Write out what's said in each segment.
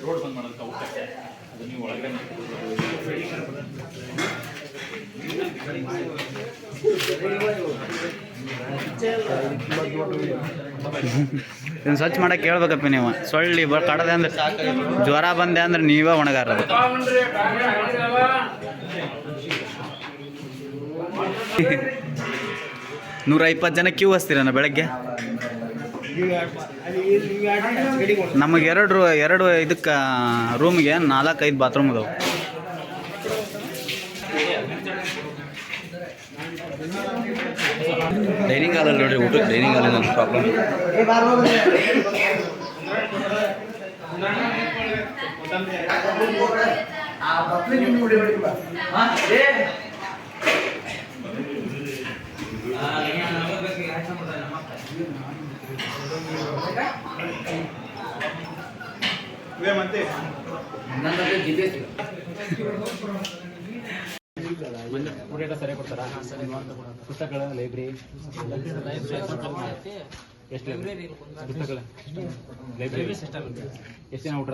Road ಬಂದ್ ಮಾಡೋದಕ್ಕೆ ಅವಕಾಶ ಅದು ನೀವು ಒಳಗಡೆ ಇದನ್ನು ಸ್ವಚ್ಛ ಮಾಡಕ್ಕೆ ಹೇಳ್ಬೇಕಪ್ಪ ನೀವು. ಸೊಳ್ಳಿ ಕಡದೆ ಅಂದ್ರೆ ಜ್ವರ ಬಂದೆ ಅಂದ್ರೆ ನೀವೇ ಒಣಗಾರದು. 120 ಜನ ಕ್ಯೂ ಹಚ್ತೀರಣ್ಣ ಬೆಳಗ್ಗೆ. ನಮಗೆ ಎರಡು ಇದಕ್ಕೆ ರೂಮ್ಗೆ 4-5 ಬಾತ್ರೂಮ್ ಅದಾವೆ. ಡೈನಿಂಗ್ ಹಾಲಲ್ಲಿ ನೋಡ್ರಿ, ಊಟಕ್ಕೆ ಡೈನಿಂಗ್ ಹಾಲಿನ ಪ್ರಾಬ್ಲಮ್. ಊಟ ಸರಿಯಾಗಿ ಕೊಡ್ತಾರಾ? ಪುಸ್ತಕಗಳ ಲೈಬ್ರರಿ ಎಷ್ಟು ಪುಸ್ತಕಗಳ ಲೈಬ್ರರಿ ಎಷ್ಟು ಜನ ಊಟ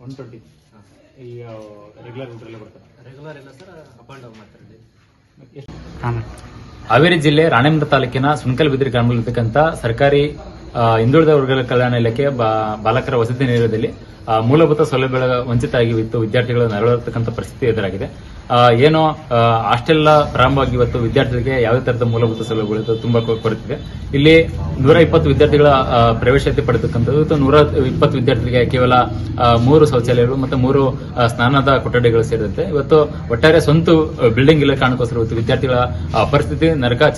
120. ಈಗ ರೆಗ್ಯುಲರ್ ಊಟರಲ್ಲೇ ಬರ್ತಾರೆ? ರೆಗ್ಯುಲರ್ ಇಲ್ಲ ಸರ್, ಅಪ್ ಆ್ಯಂಡ್ ಡೌನ್ ಮಾಡ್ತಾರೆ. ಹಾವೇರಿ ಜಿಲ್ಲೆ ರಾಣೆಬೆನ್ನೂರು ತಾಲೂಕಿನ ಸುಣಕಲ್ಬಿದ್ರಿ ಗ್ರಾಮದಲ್ಲಿರ್ತಕ್ಕಂಥ ಸರ್ಕಾರಿ ಹಿಂದುಳಿದ ವರ್ಗಗಳ ಕಲ್ಯಾಣ ಇಲಾಖೆ ಬಾಲಕರ ವಸತಿ ನಿಲಯದಲ್ಲಿ ಮೂಲಭೂತ ಸೌಲಭ್ಯಗಳ ವಂಚಿತ ಆಗಿತ್ತು ವಿದ್ಯಾರ್ಥಿಗಳು ನರಳತಕ್ಕಂಥ ಪರಿಸ್ಥಿತಿ ಎದುರಾಗಿದೆ. ಏನೋ ಹಾಸ್ಟೆಲ್ ಪ್ರಾರಂಭವಾಗಿ ಇವತ್ತು ವಿದ್ಯಾರ್ಥಿಗಳಿಗೆ ಯಾವುದೇ ತರಹದ ಮೂಲಭೂತ ಸೌಲಭ್ಯಗಳು ತುಂಬಾ ಕೊರತಿದೆ. ಇಲ್ಲಿ 120 ವಿದ್ಯಾರ್ಥಿಗಳ ಪ್ರವೇಶಾತಿ ಪಡೆದಕ್ಕಂಥದ್ದು. ಇವತ್ತು 120 ವಿದ್ಯಾರ್ಥಿಗಳಿಗೆ ಕೇವಲ 3 ಶೌಚಾಲಯಗಳು ಮತ್ತು 3 ಸ್ನಾನದ ಕೊಠಡಿಗಳು ಸೇರಿದಂತೆ ಇವತ್ತು ಒಟ್ಟಾರೆ ಸ್ವಂತ ಬಿಲ್ಡಿಂಗ್ ಇಲ್ಲ ಕಾರಣಕ್ಕೋಸ್ಕರ ಇವತ್ತು ವಿದ್ಯಾರ್ಥಿಗಳ ಪರಿಸ್ಥಿತಿ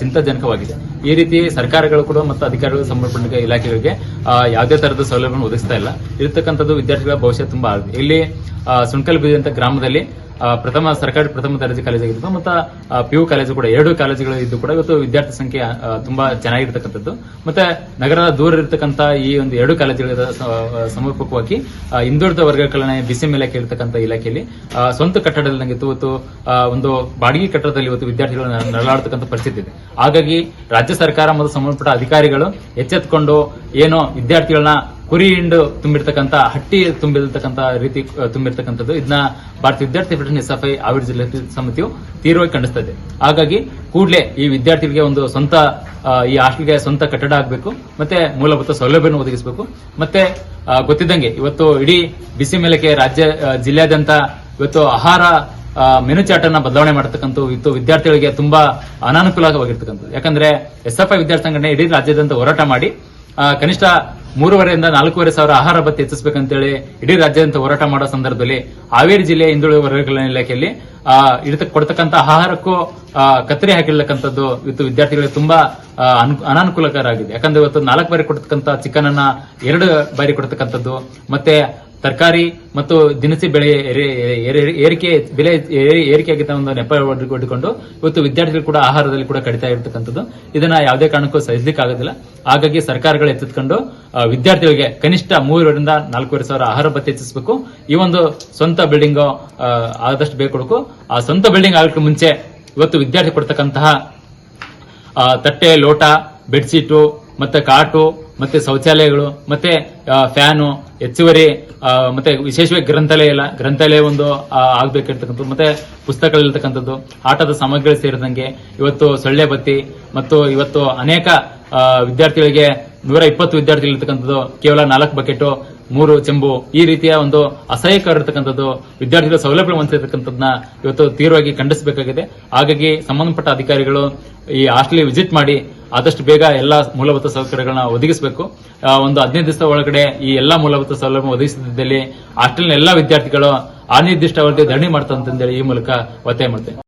ಚಿಂತಾಜನಕವಾಗಿದೆ. ಈ ರೀತಿ ಸರ್ಕಾರಗಳು ಕೂಡ ಮತ್ತು ಅಧಿಕಾರಿಗಳು ಸಂಬಂಧಪಟ್ಟ ಇಲಾಖೆಗಳಿಗೆ ಯಾವುದೇ ತರಹದ ಸೌಲಭ್ಯವನ್ನು ಒದಗಿಸ್ತಾ ಇಲ್ಲ. ಇರತಕ್ಕಂಥದ್ದು ವಿದ್ಯಾರ್ಥಿಗಳ ಭವಿಷ್ಯ ತುಂಬಾ ಆಗಿದೆ. ಇಲ್ಲಿ ಸುಣಕಲ್ಬಿದ್ರಿ ಅಂತ ಗ್ರಾಮದಲ್ಲಿ ಸರ್ಕಾರಿ ಪ್ರಥಮ ದರ್ಜೆ ಕಾಲೇಜ್ ಆಗಿದ್ದು ಮತ್ತು PU ಕಾಲೇಜು ಕೂಡ 2 ಕಾಲೇಜುಗಳು ಇದ್ದು ಕೂಡ ಇವತ್ತು ವಿದ್ಯಾರ್ಥಿ ಸಂಖ್ಯೆ ತುಂಬಾ ಚೆನ್ನಾಗಿರ್ತಕ್ಕಂಥದ್ದು. ಮತ್ತೆ ನಗರದ ದೂರ ಇರತಕ್ಕಂಥ ಈ ಒಂದು 2 ಕಾಲೇಜುಗಳ ಸಮರ್ಪಕವಾಗಿ ಹಿಂದುಳಿದ ವರ್ಗ ಕಲ್ಯಾಣ BCM ಇಲಾಖೆ ಇರತಕ್ಕಂಥ ಇಲಾಖೆಯಲ್ಲಿ ಸ್ವಂತ ಕಟ್ಟಡದಲ್ಲಿ ಇವತ್ತು ಒಂದು ಬಾಡಿಗೆ ಕಟ್ಟಡದಲ್ಲಿ ಇವತ್ತು ವಿದ್ಯಾರ್ಥಿಗಳು ನರಳಾಡ್ತಕ್ಕಂಥ ಪರಿಸ್ಥಿತಿ ಇದೆ. ಹಾಗಾಗಿ ರಾಜ್ಯ ಸರ್ಕಾರ ಮತ್ತು ಸಂಬಂಧಪಟ್ಟ ಅಧಿಕಾರಿಗಳು ಎಚ್ಚೆತ್ತುಕೊಂಡು ಏನೋ ವಿದ್ಯಾರ್ಥಿಗಳನ್ನ ಕುರಿ ಹಿಂಡು ತುಂಬಿರ್ತಕ್ಕಂಥ ಹಟ್ಟಿ ತುಂಬಿರ್ತಕ್ಕಂಥ ರೀತಿ ತುಂಬಿರ್ತಕ್ಕಂಥದ್ದು ಇದನ್ನ ಭಾರತೀಯ ವಿದ್ಯಾರ್ಥಿ ಫೆಡರೇಷನ್ SFI ಹಾವೇರಿ ಜಿಲ್ಲೆ ಸಮಿತಿಯು ತೀವ್ರವಾಗಿ ಖಂಡಿಸ್ತಾ ಇದೆ. ಹಾಗಾಗಿ ಕೂಡಲೇ ಈ ವಿದ್ಯಾರ್ಥಿಗಳಿಗೆ ಒಂದು ಸ್ವಂತ ಈ ಹಾಸ್ಟೆಲ್ಗೆ ಸ್ವಂತ ಕಟ್ಟಡ ಆಗಬೇಕು, ಮತ್ತೆ ಮೂಲಭೂತ ಸೌಲಭ್ಯವನ್ನು ಒದಗಿಸಬೇಕು. ಮತ್ತೆ ಗೊತ್ತಿದ್ದಂಗೆ ಇವತ್ತು ಇಡೀ BCM ಇಲಾಖೆ ಜಿಲ್ಲೆಯಾದ್ಯಂತ ಇವತ್ತು ಆಹಾರ ಮೆನು ಚಾರ್ಟನ್ನ ಬದಲಾವಣೆ ಮಾಡತಕ್ಕಂಥ ಇವತ್ತು ವಿದ್ಯಾರ್ಥಿಗಳಿಗೆ ತುಂಬಾ ಅನಾನುಕೂಲವಾಗಿರ್ತಕ್ಕಂಥದ್ದು. ಯಾಕಂದ್ರೆ SFI ವಿದ್ಯಾರ್ಥಿ ಸಂಘಟನೆ ಇಡೀ ರಾಜ್ಯಾದ್ಯಂತ ಹೋರಾಟ ಮಾಡಿ ಕನಿಷ್ಠ 3,500 ರಿಂದ 4,500 ಆಹಾರ ಭತ್ಯೆ ಹೆಚ್ಚಿಸಬೇಕಂತೇಳಿ ಇಡೀ ರಾಜ್ಯಾದ್ಯಂತ ಹೋರಾಟ ಮಾಡೋ ಸಂದರ್ಭದಲ್ಲಿ ಹಾವೇರಿ ಜಿಲ್ಲೆಯ ಹಿಂದುಳಿದ ವರ್ಗ ಕಲ್ಯಾಣ ಇಲಾಖೆಯಲ್ಲಿ ಕೊಡ್ತಕ್ಕಂಥ ಆಹಾರಕ್ಕೂ ಕತ್ತರಿ ಹಾಕಿರ್ತಕ್ಕಂಥದ್ದು ಇವತ್ತು ವಿದ್ಯಾರ್ಥಿಗಳಿಗೆ ತುಂಬಾ ಅನಾನುಕೂಲಕರ ಆಗಿದೆ. ಯಾಕಂದ್ರೆ ಇವತ್ತು 4 ಬಾರಿ ಕೊಡ್ತಕ್ಕಂಥ ಚಿಕನ್ ಅನ್ನ 2 ಬಾರಿ ಕೊಡ್ತಕ್ಕಂಥದ್ದು, ಮತ್ತೆ ತರಕಾರಿ ಮತ್ತು ದಿನಸಿ ಬೆಳೆ ಬೆಲೆ ಏರಿಕೆಯಾಗಿದ್ದ ಒಂದು ನೆಪ ಒಡ್ಡಿಕೊಂಡು ಇವತ್ತು ವಿದ್ಯಾರ್ಥಿಗಳು ಕೂಡ ಆಹಾರದಲ್ಲಿ ಕೂಡ ಕಡಿತಾ ಇರತಕ್ಕಂಥದ್ದು. ಇದನ್ನ ಯಾವುದೇ ಕಾರಣಕ್ಕೂ ಸಹಿಸಲಿಕ್ಕಾಗೋದಿಲ್ಲ. ಹಾಗಾಗಿ ಸರ್ಕಾರಗಳು ಎಚ್ಚೆತ್ತುಕೊಂಡು ವಿದ್ಯಾರ್ಥಿಗಳಿಗೆ ಕನಿಷ್ಠ 3,000 ರಿಂದ 4,500 ಆಹಾರ ಭತ್ಯೆ ಹೆಚ್ಚಿಸಬೇಕು. ಈ ಒಂದು ಸ್ವಂತ ಬಿಲ್ಡಿಂಗ್ ಆದಷ್ಟು ಬೇಕು. ಆ ಸ್ವಂತ ಬಿಲ್ಡಿಂಗ್ ಆಗಕ್ಕೆ ಮುಂಚೆ ಇವತ್ತು ವಿದ್ಯಾರ್ಥಿ ಕೊಡ್ತಕ್ಕಂತಹ ತಟ್ಟೆ, ಲೋಟ, ಬೆಡ್ಶೀಟು, ಮತ್ತೆ ಕಾಟು, ಮತ್ತೆ ಶೌಚಾಲಯಗಳು, ಮತ್ತೆ ಫ್ಯಾನು, ಹೆಚ್ಚುವರಿ ಮತ್ತೆ ವಿಶೇಷವಾಗಿ ಗ್ರಂಥಾಲಯ ಒಂದು ಆಗ್ಬೇಕಿರ್ತಕ್ಕಂಥದ್ದು, ಮತ್ತೆ ಪುಸ್ತಕಗಳಿರ್ತಕ್ಕಂಥದ್ದು, ಆಟದ ಸಾಮಗ್ರಿಗಳು ಸೇರಿದಂಗೆ ಇವತ್ತು ಸೊಳ್ಳೆ ಬತ್ತಿ ಮತ್ತು ಇವತ್ತು ಅನೇಕ ವಿದ್ಯಾರ್ಥಿಗಳಿಗೆ 120 ವಿದ್ಯಾರ್ಥಿಗಳಿರ್ತಕ್ಕಂಥದ್ದು ಕೇವಲ 4 ಬಕೆಟು, 3 ಚೆಂಬು, ಈ ರೀತಿಯ ಒಂದು ಅಸಹ್ಯಕರ ಇರತಕ್ಕಂಥದ್ದು ವಿದ್ಯಾರ್ಥಿಗಳ ಸೌಲಭ್ಯ ವಂಚಿತಕ್ಕಂಥದ್ದನ್ನ ಇವತ್ತು ತೀವ್ರವಾಗಿ ಖಂಡಿಸಬೇಕಾಗಿದೆ. ಹಾಗಾಗಿ ಸಂಬಂಧಪಟ್ಟ ಅಧಿಕಾರಿಗಳು ಈ ಹಾಸ್ಟೆಲ್ ವಿಸಿಟ್ ಮಾಡಿ ಆದಷ್ಟು ಬೇಗ ಎಲ್ಲಾ ಮೂಲಭೂತ ಸೌಕರ್ಯಗಳನ್ನ ಒದಗಿಸಬೇಕು. ಒಂದು 15 ದಿವಸ ಒಳಗಡೆ ಈ ಎಲ್ಲಾ ಮೂಲಭೂತ ಸೌಲಭ್ಯ ಒದಗಿಸಿದಲ್ಲಿ ಹಾಸ್ಟೆಲ್ನ ಎಲ್ಲಾ ವಿದ್ಯಾರ್ಥಿಗಳು ಅನಿರ್ದಿಷ್ಟಾವಧಿ ಧರಣಿ ಮಾಡ್ತಂತಂದೇಳಿ ಈ ಮೂಲಕ ಒತ್ತಾಯ ಮಾಡ್ತೇವೆ.